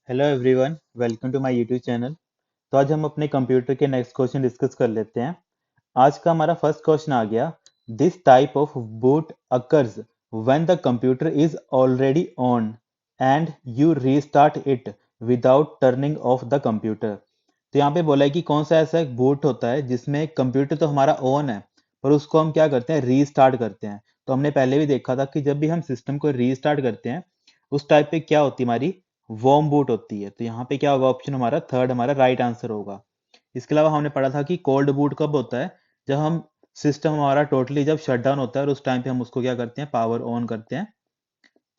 Hello everyone, welcome to my YouTube channel. तो आज हम अपने कंप्यूटर के नेक्स्ट क्वेश्चन डिस्कस कर लेते हैं। आज का हमारा फर्स्ट क्वेश्चन आ गया। This type of boot occurs when the computer is already on and you restart it without turning of the computer. तो यहाँ पे बोला है कि कौन सा ऐसा एक बूट होता है जिसमें कंप्यूटर तो हमारा ऑन है पर उसको हम क्या करते हैं, रीस्टार्ट करते हैं। तो हमने पहले भी देखा था कि जब भी हम सिस्टम को रीस्टार्ट करते हैं उस टाइप पे क्या होती है, हमारी वॉर्म बूट होती है। तो यहाँ पे क्या होगा, ऑप्शन हमारा थर्ड हमारा राइट आंसर होगा। इसके अलावा हमने पढ़ा था कि कोल्ड बूट कब होता है, जब हम सिस्टम हमारा टोटली जब शट डाउन होता है और उस टाइम पे हम उसको क्या करते हैं, पावर ऑन करते हैं।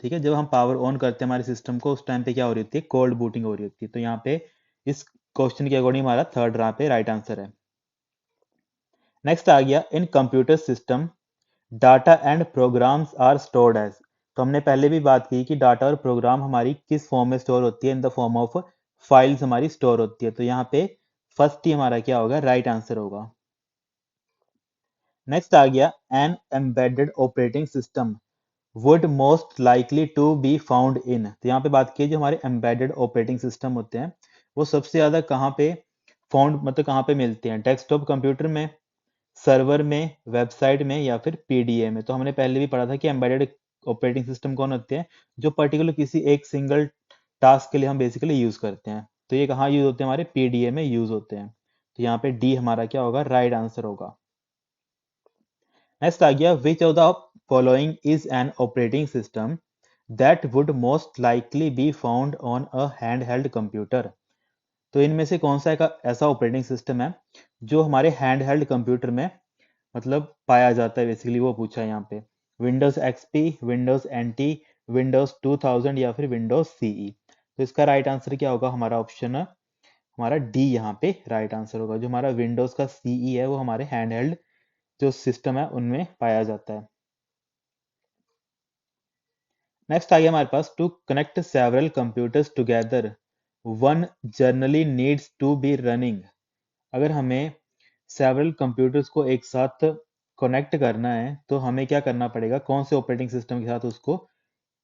ठीक है, जब हम पावर ऑन करते हैं हमारे सिस्टम को उस टाइम पे क्या हो रही होती है, कोल्ड बूटिंग हो रही होती है। तो यहाँ पे इस क्वेश्चन के अकॉर्डिंग हमारा थर्ड यहाँ पे राइट आंसर है। नेक्स्ट आ गया, in computer system data and programs are stored as. तो हमने पहले भी बात की कि डाटा और प्रोग्राम हमारी किस फॉर्म में स्टोर होती है, in the form of files हमारी स्टोर होती है। तो यहाँ पे फर्स्ट ही हमारा क्या होगा, राइट आंसर होगा। नेक्स्ट आ गया, an embedded operating system would most likely to be found in. तो यहाँ पे बात की जो हमारे एम्बेडेड ऑपरेटिंग सिस्टम होते हैं वो सबसे ज्यादा कहाँ पे फाउंड, मतलब कहाँ पे मिलते हैं, डेस्कटॉप कंप्यूटर में, सर्वर में, वेबसाइट में या फिर पीडीए में। तो हमने पहले भी पढ़ा था कि एम्बेडेड ऑपरेटिंग सिस्टम कौन होते हैं, जो पर्टिकुलर किसी एक सिंगल टास्क के लिए हम बेसिकली यूज करते हैं। तो ये कहाँ यूज होते हैं, हमारे पीडीए में यूज होते हैं। तो यहाँ पे डी हमारा क्या होगा, राइट आंसर होगा। नेक्स्ट आ गया, which of the following is an operating system that would most likely be found on a hand held computer. तो इनमें से कौन सा एक ऐसा ऑपरेटिंग सिस्टम है जो हमारे हैंड हेल्ड कंप्यूटर में मतलब पाया जाता है, बेसिकली वो पूछा है यहाँ पे। Windows XP, Windows NT, Windows 2000 या फिर विंडोज सीई। तो इसका राइट आंसर क्या होगा, हमारा ऑप्शन हमारा डी यहाँ पे राइट आंसर होगा। जो हमारा विंडोज का सीई है वो हमारे हैंडहेल्ड जो सिस्टम है उनमें पाया जाता है। नेक्स्ट आ गया हमारे पास, to connect several computers together one generally needs to be running. अगर हमें सेवरल कंप्यूटर्स को एक साथ कनेक्ट करना है तो हमें क्या करना पड़ेगा, कौन से ऑपरेटिंग सिस्टम के साथ उसको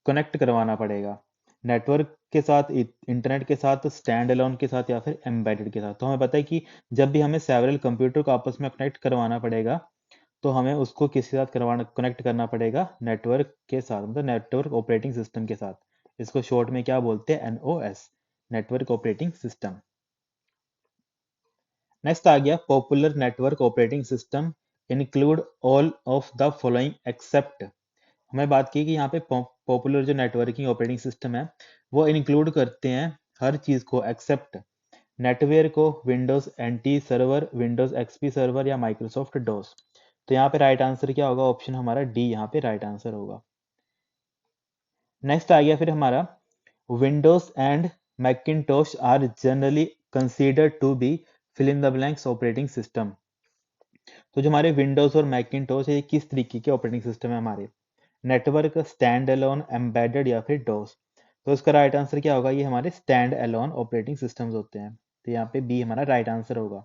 कनेक्ट करवाना पड़ेगा, नेटवर्क के साथ, इंटरनेट के साथ, स्टैंड अलोन के साथ या फिर एम्बेडेड के साथ। तो हमें पता है कि जब भी हमें सेवरल कंप्यूटर को आपस में कनेक्ट करवाना पड़ेगा तो हमें उसको किसके साथ करवाना, कनेक्ट करना पड़ेगा, नेटवर्क के साथ, मतलब नेटवर्क ऑपरेटिंग सिस्टम के साथ। इसको शॉर्ट में क्या बोलते हैं, NOS, network operating system. Next आ गया, popular network operating system include all of the following except. हमें बात की कि यहाँ पे पॉपुलर जो नेटवर्किंग ऑपरेटिंग सिस्टम है वो इंक्लूड करते हैं हर चीज को एक्सेप्ट नेटवेयर को, Windows NT server, Windows XP server या माइक्रोसॉफ्ट डोस। तो यहाँ पे राइट आंसर क्या होगा, ऑप्शन हमारा डी यहाँ पे राइट आंसर होगा। नेक्स्ट आ गया फिर हमारा, Windows and Macintosh are generally considered to be fill in the blanks operating system. तो जो हमारे विंडोज और मैकिन्टोश है ये किस तरीके के ऑपरेटिंग सिस्टम है हमारे, नेटवर्क, स्टैंड अलोन, एम्बेडेड या फिर डोस। तो इसका राइट आंसर क्या होगा, ये हमारे स्टैंड अलोन ऑपरेटिंग सिस्टम्स होते हैं। तो यहाँ पे बी हमारा राइट आंसर होगा।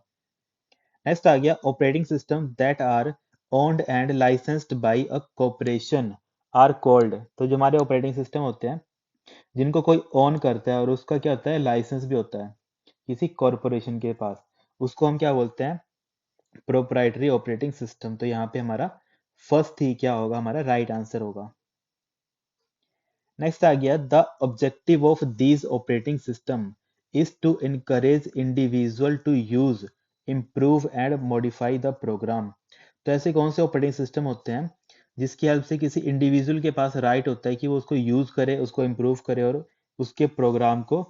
नेक्स्ट आ गया, operating system that are owned and licensed by a corporation are called. तो जो हमारे ऑपरेटिंग सिस्टम होते हैं जिनको कोई ओन करता है और उसका क्या होता है, लाइसेंस भी होता है किसी कॉर्पोरेशन के पास, उसको हम क्या बोलते हैं, प्रोप्राइटरी ऑपरेटिंग सिस्टम। तो यहाँ पे हमारा फर्स्ट ही क्या होगा, हमारा राइट आंसर होगा। नेक्स्ट आ गया, the objective of these operating system is to encourage individual to use, improve and modify the program. तो ऐसे कौन से ऑपरेटिंग सिस्टम होते हैं जिसकी हेल्प से किसी इंडिविजुअल के पास राइट होता है कि वो उसको यूज करे, उसको इम्प्रूव करे और उसके प्रोग्राम को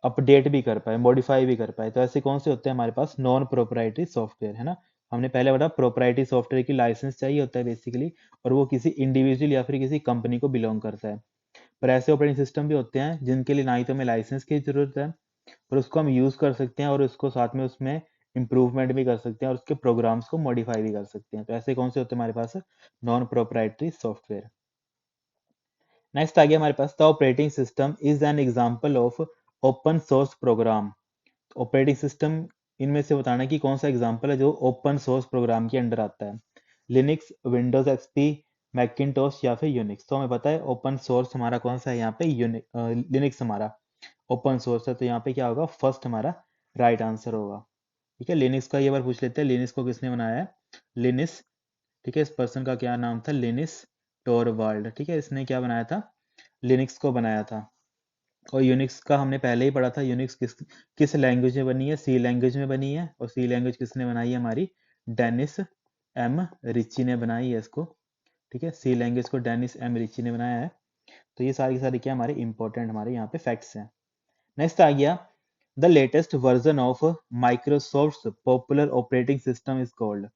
अपडेट भी कर पाए, मॉडिफाई भी कर पाए। तो ऐसे कौन से होते हैं हमारे पास, नॉन प्रोप्राइटरी सॉफ्टवेयर, है ना। हमने पहले बताया प्रोप्राइटरी सॉफ्टवेयर की लाइसेंस चाहिए होता है बेसिकली, और वो किसी इंडिविजुअल या फिर किसी कंपनी को बिलोंग करता है। पर ऐसे ऑपरेटिंग सिस्टम भी होते हैं जिनके लिए ना ही तो हमें लाइसेंस की जरूरत है पर उसको हम यूज कर सकते हैं और उसको साथ में उसमें इंप्रूवमेंट भी कर सकते हैं और उसके प्रोग्राम्स को मॉडिफाई भी कर सकते हैं। तो ऐसे कौन से होते हैं हमारे पास, नॉन प्रोप्राइटरी सॉफ्टवेयर। नेक्स्ट आ गया हमारे पास, the operating system is an example of open source program. Operating system इनमें से बताना कि कौन सा एग्जांपल है जो ओपन सोर्स प्रोग्राम के अंडर आता है, लिनक्स, विंडोज एक्सपी, मैकिन्टोश या फिर यूनिक्स। तो हमें पता है ओपन सोर्स हमारा कौन सा है यहाँ पे, लिनक्स हमारा। ओपन सोर्स है, तो यहाँ पे क्या होगा, फर्स्ट हमारा राइट आंसर होगा। ठीक है, लिनक्स का ये बार पूछ लेते हैं, लिनक्स को किसने बनाया है, लिनस। ठीक है, इस पर्सन का क्या नाम था, लिनस टोरवाल्ड। ठीक है, इसने क्या बनाया था, लिनक्स को बनाया था। और यूनिक्स का हमने पहले ही पढ़ा था, यूनिक्स किस किस लैंग्वेज में बनी है, सी लैंग्वेज में बनी है। और सी लैंग्वेज किसने बनाई है, हमारी डेनिस एम रिची ने बनाई है इसको। ठीक है, सी लैंग्वेज को डेनिस एम रिची ने बनाया है। तो ये सारी की सारी क्या हमारे इंपॉर्टेंट हमारे यहाँ पे फैक्ट्स हैं। नेक्स्ट आ गया, the latest version of Microsoft popular operating system is called.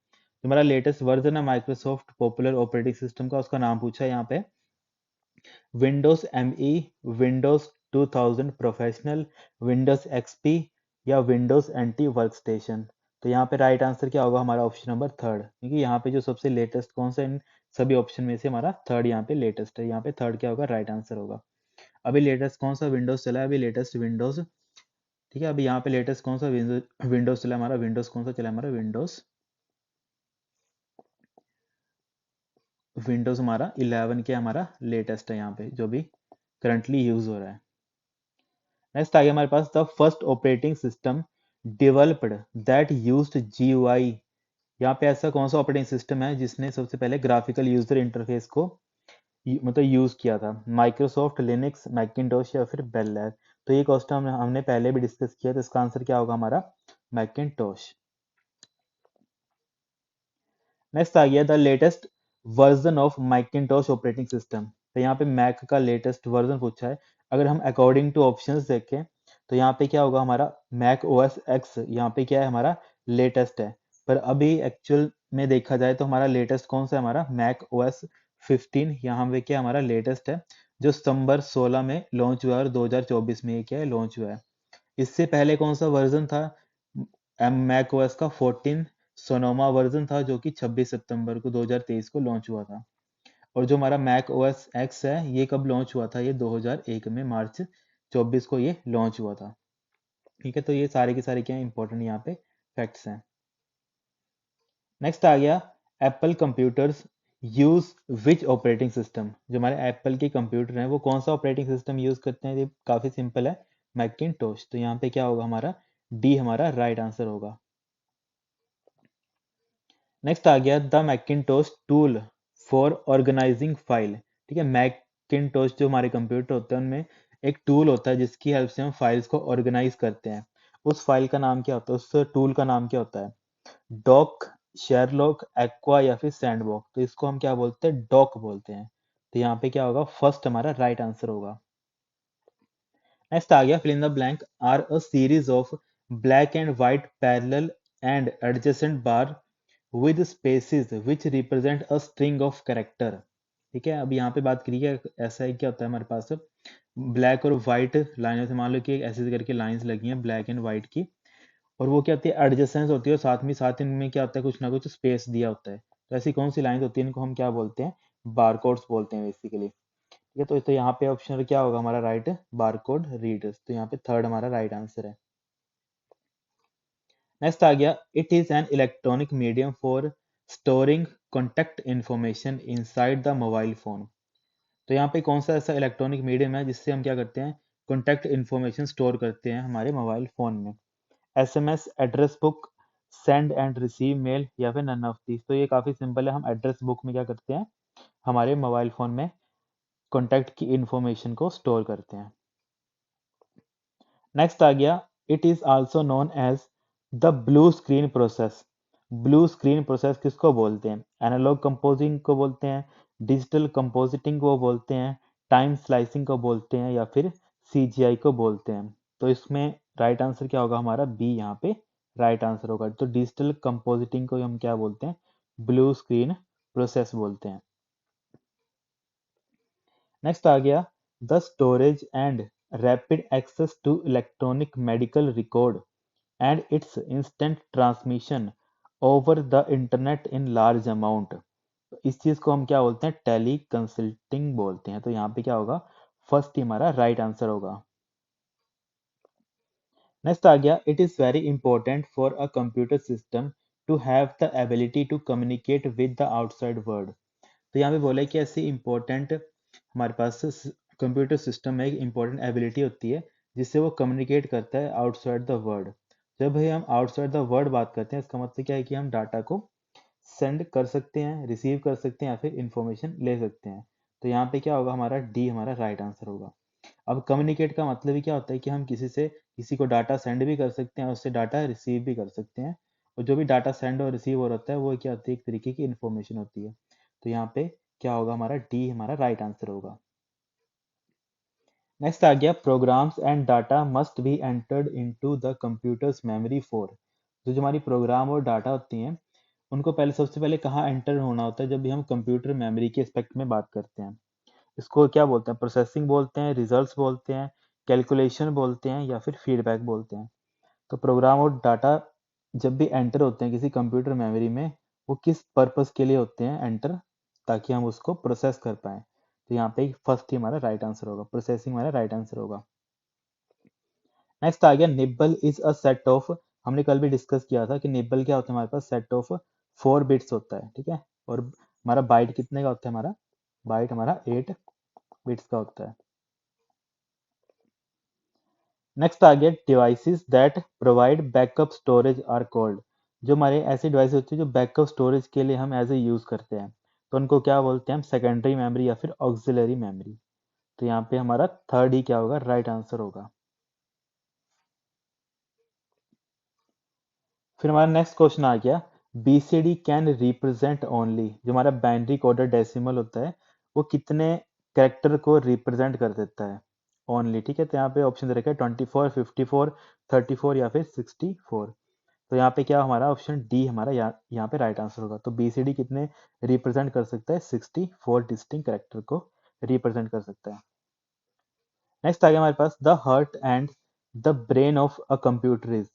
हमारा लेटेस्ट वर्जन है माइक्रोसॉफ्ट पॉपुलर ऑपरेटिंग सिस्टम का, उसका नाम पूछा है यहाँ पे, Windows ME, Windows 2000 professional, Windows XP या विंडोज NT वर्कस्टेशन। तो यहाँ पे राइट आंसर क्या होगा, हमारा ऑप्शन नंबर थर्ड, क्योंकि यहाँ पे जो सबसे लेटेस्ट कौन सा, इन सभी ऑप्शन में से हमारा थर्ड यहाँ पे लेटेस्ट है। यहाँ पे थर्ड क्या होगा, राइट आंसर होगा। अभी लेटेस्ट कौन सा विंडोज चला है, अभी लेटेस्ट विंडोज। ठीक है, अभी यहाँ पे लेटेस्ट कौन सा विंडोज चला है हमारा, विंडोज कौन सा चला है हमारा, विंडोज विंडोज हमारा 11 के हमारा लेटेस्ट है यहाँ पे, जो भी करंटली यूज हो रहा है। नेक्स्ट आ गया हमारे पास, the first operating system developed that used GUI। यहाँ पे ऐसा कौन सा ऑपरेटिंग सिस्टम है जिसने सबसे पहले ग्राफिकल यूजर इंटरफेस को मतलब यूज किया था, माइक्रोसॉफ्ट, लिनक्स, मैकिन्टोश या फिर बेल लैब। तो ये क्वेश्चन हमने पहले भी डिस्कस किया, तो इसका आंसर क्या होगा हमारा, मैकिन्टोश। नेक्स्ट आ गया, the latest version of Macintosh operating system. तो यहाँ पे मैक का लेटेस्ट वर्जन पूछा है। अगर हम अकॉर्डिंग टू ऑप्शंस देखें तो यहाँ पे क्या होगा हमारा, मैक OS X यहाँ पे क्या है हमारा लेटेस्ट है। पर अभी एक्चुअल में देखा जाए तो हमारा लेटेस्ट कौन सा है, हमारा मैक OS 15 यहाँ पे क्या हमारा लेटेस्ट है, जो सितंबर 16 में लॉन्च हुआ है और 2024 में ये क्या है लॉन्च हुआ है। इससे पहले कौन सा वर्जन था, मैक OS का 14 सोनोमा वर्जन था, जो कि 26 सितंबर को 2023 को लॉन्च हुआ था। और जो हमारा मैक OS X है, ये कब लॉन्च हुआ था, ये 2001 में मार्च 24 को ये लॉन्च हुआ था। ठीक है, तो ये सारे के सारे क्या इंपॉर्टेंट यहाँ पे फैक्ट्स हैं। नेक्स्ट आ गया, Apple computers use which operating system. जो हमारे एप्पल के कंप्यूटर हैं वो कौन सा ऑपरेटिंग सिस्टम यूज करते हैं, ये काफी सिंपल है, मैकिन्टोश। तो यहाँ पे क्या होगा हमारा, डी हमारा राइट आंसर होगा। नेक्स्ट आ गया, the Macintosh tool for organizing file. ठीक है, मैकिन्टोश जो हमारे कंप्यूटर होते हैं उनमें एक टूल होता है जिसकी हेल्प से हम फाइल्स को ऑर्गेनाइज करते हैं। उस फाइल का नाम क्या होता है, उस टूल का नाम क्या होता है, डॉक, शेरलॉक, एक्वा या फिर सैंडबॉक्स। तो इसको हम क्या बोलते हैं, डॉक बोलते हैं। तो यहाँ पे क्या होगा, फर्स्ट हमारा राइट आंसर होगा। नेक्स्ट आ गया, fill in the blank are a series of black and white parallel and adjacent bar with spaces which represent a string of character. ठीक है, अब यहाँ पे बात करिए, ऐसा है क्या होता है हमारे पास, ब्लैक और व्हाइट लाइनों से मान लो कि ऐसे करके लाइंस लगी हैं ब्लैक एंड व्हाइट की, और वो क्या होती है, एडजेसेंस होती है, और साथ में साथ इनमें क्या होता है, कुछ ना कुछ स्पेस दिया होता है। तो ऐसी कौन सी लाइन होती है, इनको हम क्या बोलते हैं, बारकोड्स बोलते हैं बेसिकली। ठीक है, तो यहाँ पे ऑप्शन क्या होगा हमारा राइट, बारकोड रीडर्स। तो यहाँ पे थर्ड हमारा राइट आंसर है। नेक्स्ट आ गया, it is an electronic medium for storing contact information inside the mobile phone. तो यहाँ पे कौन सा ऐसा इलेक्ट्रॉनिक मीडियम है जिससे हम क्या करते हैं, कॉन्टैक्ट इंफॉर्मेशन स्टोर करते हैं हमारे मोबाइल फोन में। SMS, address book, send and receive mail या फिर नन ऑफ दीज। तो ये काफी सिंपल है, हम एड्रेस बुक में क्या करते हैं, हमारे मोबाइल फोन में कॉन्टैक्ट की इंफॉर्मेशन को स्टोर करते हैं। नेक्स्ट आ गया, it is also known as the blue screen process. Blue screen process किसको बोलते हैं, एनालॉग कंपोजिंग को बोलते हैं, डिजिटल कंपोजिटिंग को बोलते हैं, टाइम स्लाइसिंग को बोलते हैं या फिर CGI को बोलते हैं। तो इसमें राइट आंसर क्या होगा हमारा, बी यहाँ पे राइट आंसर होगा। तो डिजिटल कंपोजिटिंग को हम क्या बोलते हैं, ब्लू स्क्रीन प्रोसेस बोलते हैं। नेक्स्ट आ गया, the storage and rapid access to electronic medical record and its instant transmission over the internet in large amount. इस चीज को हम क्या बोलते हैं, टेली कंसल्टिंग बोलते हैं। तो यहाँ पे क्या होगा, फर्स्ट ही हमारा राइट आंसर होगा। नेक्स्ट आ गया, it is very important for a computer system to have the ability to communicate with the outside world. तो यहाँ पे बोला है कि ऐसी इंपॉर्टेंट हमारे पास कंप्यूटर सिस्टम में एक इंपॉर्टेंट एबिलिटी होती है जिससे वो कम्युनिकेट करता है आउटसाइड द वर्ल्ड। जब भी हम आउटसाइड द वर्ल्ड बात करते हैं, इसका मतलब क्या है कि हम डाटा को सेंड कर सकते हैं, रिसीव कर सकते हैं या फिर इंफॉर्मेशन ले सकते हैं। तो यहाँ पे क्या होगा, हमारा डी हमारा राइट आंसर होगा। अब कम्युनिकेट का मतलब ही क्या होता है कि हम किसी को डाटा सेंड भी कर सकते हैं और उससे डाटा रिसीव भी कर सकते हैं। और जो भी डाटा सेंड और रिसीव हो रहा है वो क्या होती है, एक तरीके की इंफॉर्मेशन होती है। तो यहाँ पे क्या होगा, हमारा डी हमारा राइट आंसर होगा। नेक्स्ट आ गया, programs and data must be entered into the computer's memory for. जो हमारी प्रोग्राम और डाटा होती हैं, उनको सबसे पहले कहाँ एंटर होना होता है, जब भी हम कंप्यूटर मेमोरी के एस्पेक्ट में बात करते हैं। इसको क्या बोलते हैं, प्रोसेसिंग बोलते हैं, रिजल्ट्स बोलते हैं, कैलकुलेशन बोलते हैं या फिर फीडबैक बोलते हैं। तो प्रोग्राम और डाटा जब भी एंटर होते हैं किसी कंप्यूटर मेमोरी में, वो किस पर्पस के लिए होते हैं एंटर, ताकि हम उसको प्रोसेस कर पाए। तो यहाँ पे फर्स्ट ही हमारा राइट आंसर होगा, प्रोसेसिंग हमारा राइट आंसर होगा। नेक्स्ट आ गया, nibble is a set of. हमने कल भी डिस्कस किया था कि निब्बल क्या होता है, हमारे पास सेट ऑफ 4 बिट्स होता है, ठीक है। और हमारा बाइट कितने का होता है, हमारा बाइट हमारा 8 बिट्स का होता है। नेक्स्ट आ गया, devices that provide backup storage are called. जो हमारे ऐसी डिवाइस होती है जो बैकअप स्टोरेज के लिए हम एज ए यूज करते हैं, तो उनको क्या बोलते हैं हम, सेकेंडरी मेमोरी या फिर ऑक्सिलरी मेमोरी। तो यहाँ पे हमारा थर्ड ही क्या होगा, राइट आंसर होगा। फिर हमारा नेक्स्ट क्वेश्चन आ गया, बीसीडी कैन रिप्रेजेंट ओनली। जो हमारा बाइनरी कोडेड डेसिमल होता है, वो कितने कैरेक्टर को रिप्रेजेंट कर देता है, ओनली, ठीक है। तो यहाँ पे ऑप्शन दे रखा है 24, 54, 34 या फिर 64। तो यहाँ पे क्या हमारा ऑप्शन डी हमारा यहाँ पे राइट आंसर होगा। तो बीसीडी कितने रिप्रेजेंट कर सकता है, 64 डिस्टिंक्ट कैरेक्टर को रिप्रेजेंट कर सकता है। नेक्स्ट आ गया हमारे पास, the heart and the brain of a computer is.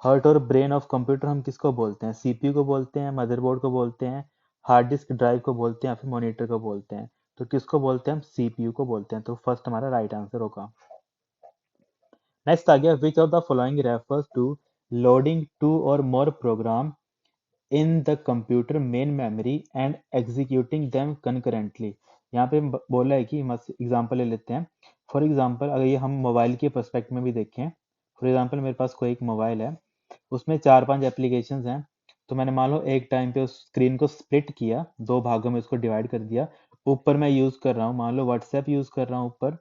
Heart और ब्रेन ऑफ कंप्यूटर हम किसको बोलते हैं, सीपीयू को बोलते हैं, मदरबोर्ड को बोलते हैं, हार्ड डिस्क ड्राइव को बोलते हैं या फिर मॉनिटर को बोलते हैं। तो किसको बोलते हैं हम, सीपीयू को बोलते हैं। तो फर्स्ट हमारा राइट आंसर होगा। नेक्स्ट आ गया, which of the following refers to loading two or more program in the computer main memory and executing them concurrently. यहाँ पे बोला है कि एग्जांपल ले लेते हैं। फॉर एग्जांपल अगर ये हम मोबाइल के पर्सपेक्ट में भी देखें, फॉर एग्जांपल मेरे पास कोई एक मोबाइल है, उसमें 4-5 एप्लीकेशंस हैं। तो मैंने मान लो एक टाइम पे उस स्क्रीन को स्प्लिट किया, 2 भागों में उसको डिवाइड कर दिया। ऊपर मैं यूज कर रहा हूँ, मान लो व्हाट्सएप यूज कर रहा हूँ ऊपर,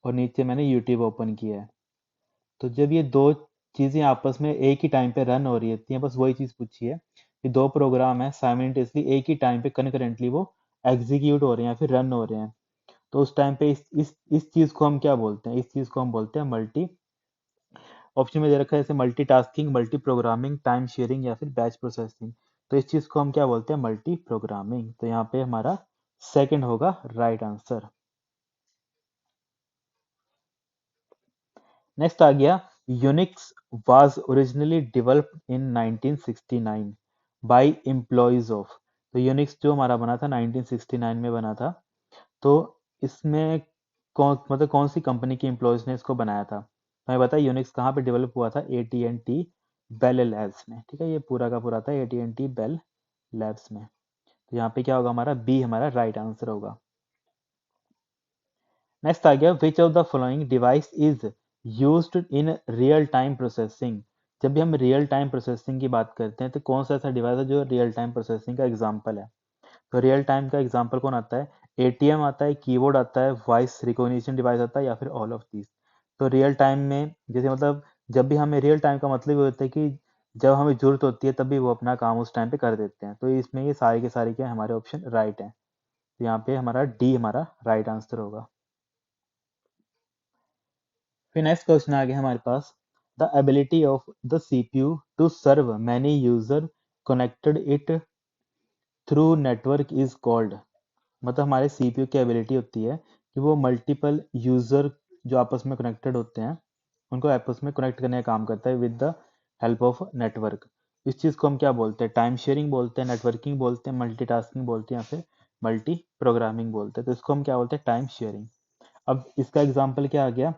और नीचे मैंने यूट्यूब ओपन किया है। तो जब ये दो चीजें आपस में एक ही टाइम पे रन हो रही होती हैं, बस वही चीज पूछी है कि 2 प्रोग्राम है साइमल्टेनियसली एक ही टाइम पे कनकरेंटली वो एग्जीक्यूट हो रहे हैं या फिर रन हो रहे हैं। तो उस टाइम पे इस चीज को हम क्या बोलते हैं, इस चीज को हम बोलते हैं मल्टी, ऑप्शन में दे रखा है जैसे multitasking, multi programming, time sharing या फिर बैच प्रोसेसिंग। तो इस चीज को हम क्या बोलते हैं, मल्टी प्रोग्रामिंग। तो यहाँ पे हमारा सेकंड होगा राइट आंसर। नेक्स्ट आ गया, Unix was originally developed in 1969 by employees of. तो यूनिक्स जो हमारा बना था 1969 में बना था। तो इसमें कौन सी कंपनी के एम्प्लॉयज ने इसको बनाया था। हमें पता है यूनिक्स कहाँ पे डेवलप हुआ था, AT&T बेल लैब्स में, ठीक है। ये पूरा का पूरा था AT&T बेल लैब्स में। तो यहाँ पे क्या होगा, हमारा बी हमारा राइट आंसर होगा। नेक्स्ट आ गया, which of the following device is used in real time processing. जब भी हम रियल टाइम प्रोसेसिंग की बात करते हैं, तो कौन सा ऐसा डिवाइस है जो रियल टाइम प्रोसेसिंग का एग्जांपल है। तो रियल टाइम का एग्जांपल कौन आता है, एटीएम आता है, कीबोर्ड आता है, वॉइस रिकॉग्निशन डिवाइस आता है या फिर ऑल ऑफ दीज। तो रियल टाइम में जैसे मतलब, जब भी हमें रियल टाइम का मतलब ये होता है कि जब हमें जरूरत होती है तभी वो अपना काम उस टाइम पे कर देते हैं। तो इसमें ये सारे के सारे क्या है, हमारे ऑप्शन राइट हैं। तो यहाँ पे हमारा डी हमारा राइट आंसर होगा। फिर नेक्स्ट क्वेश्चन आ गया हमारे पास, the ability of the CPU to serve many user connected it through network is called. मतलब हमारे सीपीयू की एबिलिटी होती है कि वो मल्टीपल यूजर जो आपस में कनेक्टेड होते हैं, उनको आपस में कनेक्ट करने का काम करता है with the help of network. इस चीज को हम क्या बोलते हैं, टाइम शेयरिंग बोलते हैं, नेटवर्किंग बोलते हैं, मल्टीटास्किंग बोलते हैं या फिर मल्टी प्रोग्रामिंग बोलते हैं। तो इसको हम क्या बोलते हैं, टाइम शेयरिंग। अब इसका एग्जाम्पल क्या आ गया,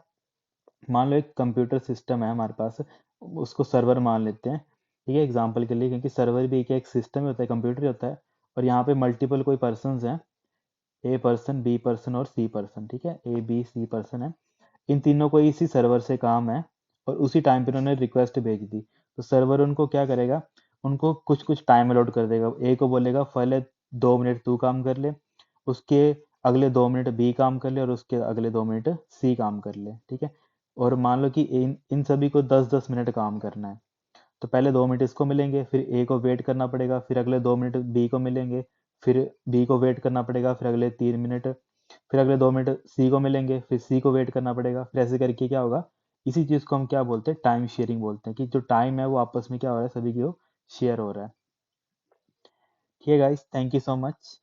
मान लो एक कंप्यूटर सिस्टम है हमारे पास, उसको सर्वर मान लेते हैं, ठीक है, एग्जाम्पल के लिए, क्योंकि सर्वर भी एक सिस्टम ही होता है, कंप्यूटर ही होता है। और यहाँ पे मल्टीपल कोई पर्सन हैं, ए पर्सन, बी पर्सन और सी पर्सन, ठीक है, A B C पर्सन है। इन तीनों को इसी सर्वर से काम है और उसी टाइम पे उन्होंने रिक्वेस्ट भेज दी, तो सर्वर उनको क्या करेगा, उनको कुछ कुछ टाइम अलॉट कर देगा। ए को बोलेगा पहले 2 मिनट तू काम कर ले, उसके अगले 2 मिनट बी काम कर ले और उसके अगले 2 मिनट सी काम कर ले, ठीक है। और मान लो कि इन इन सभी को 10-10 मिनट काम करना है, तो पहले 2 मिनट इसको मिलेंगे, फिर ए को वेट करना पड़ेगा, फिर अगले 2 मिनट बी को मिलेंगे, फिर बी को वेट करना पड़ेगा, फिर अगले 3 मिनट, फिर अगले 2 मिनट सी को मिलेंगे, फिर सी को वेट करना पड़ेगा, फिर ऐसे करके क्या होगा, इसी चीज को हम क्या बोलते हैं, टाइम शेयरिंग बोलते हैं, कि जो टाइम है वो आपस में क्या हो रहा है, सभी को शेयर हो रहा है। ठीक है guys, thank you so much.